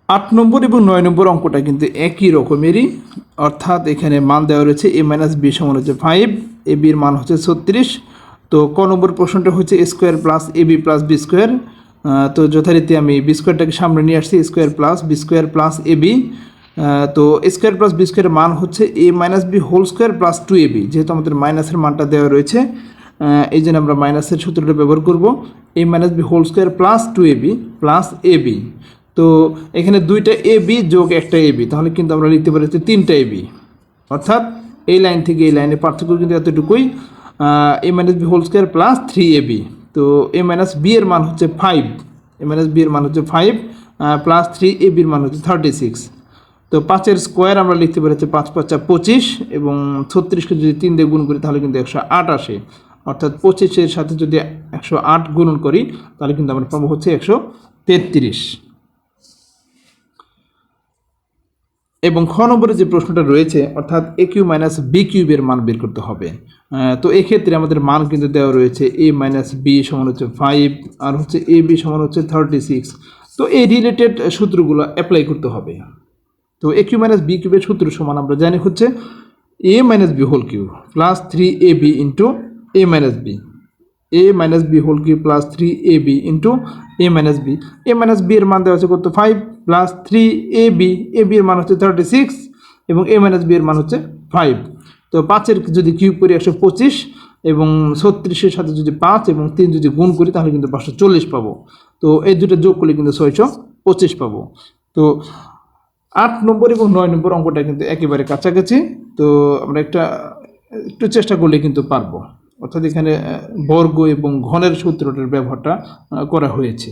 8 নম্বর এবং 9 নম্বর অঙ্কটা কিন্তু একই রকমেরই, অর্থাৎ এখানে মান দেওয়া রয়েছে a মাইনাস বি সমান হচ্ছে 5, এ বির মান হচ্ছে 36। তো ক নম্বর প্রশ্নটা হচ্ছে A square plus A B plus B square. তো যথারীতি আমি বি স্কোয়ারটাকে সামনে নিয়ে আসছি, square plus B square plus A B. তো এ স্কোয়ার প্লাস বি স্কোয়ারের মান হচ্ছে A minus B whole square plus 2ab, যেহেতু আমাদের মাইনাসের মানটা দেওয়া রয়েছে এই জন্য আমরা মাইনাসের সূত্রটা ব্যবহার করব, A minus B whole square plus 2ab plus A B. তো এখানে দুইটা এ বি যোগ একটা এ বি, তাহলে কিন্তু আমরা লিখতে পারি তিনটা এ বি, অর্থাৎ এই লাইন থেকে এই লাইনের পার্থক্য কিন্তু এতটুকুই, A minus B whole square plus 3ab। তো এ মাইনাস বি এর মান হচ্ছে 5, এ মাইনাস বি এর মান হচ্ছে 5 প্লাস 3ab এর মান হচ্ছে 36। তো 5-এর স্কোয়ার আমরা লিখতে পারি হচ্ছে 5 5 25, এবং 36কে যদি 3 দিয়ে গুণ করি তাহলে কিন্তু 108 আসে, অর্থাৎ 25-এর সাথে যদি 108 গুণন করি তাহলে কিন্তু আমরা পাবো হচ্ছে 133। এবং খ নম্বরে যে প্রশ্নটা রয়েছে, অর্থাৎ এ কিউ মাইনাস বি কিউবের মান বের করতে হবে। তো এক্ষেত্রে আমাদের মান কিন্তু দেওয়া রয়েছে এ মাইনাস বি সমান হচ্ছে 5 আর হচ্ছে এ বি সমান হচ্ছে 36। তো এই রিলেটেড সূত্রগুলো অ্যাপ্লাই করতে হবে। তো এ কিউ মাইনাস বি কিউবের সূত্র সমান আমরা জানি হচ্ছে A minus B whole cube plus 3ab into A minus B, A minus B whole cube plus 3ab into A minus B. A minus B এর মান দেওয়া হচ্ছে কত 5 প্লাস 3ab, এ বি এর মান হচ্ছে 36 এবং এ মাইনাস বি এর মান হচ্ছে 5। তো 5-এর যদি কিউব করি 125, এবং 36-এর সাথে যদি 5 এবং 3 যদি গুণ করি তাহলে কিন্তু 540 পাবো। তো এই দুটো যোগ করলে কিন্তু 625 পাবো। তো 8 নম্বর এবং 9 নম্বর অঙ্কটা কিন্তু একেবারে কাছাকাছি। তো আমরা একটু চেষ্টা করলে কিন্তু পারবো, অর্থাৎ এখানে বর্গ এবং ঘনের সূত্রটার ব্যবহারটা করা হয়েছে।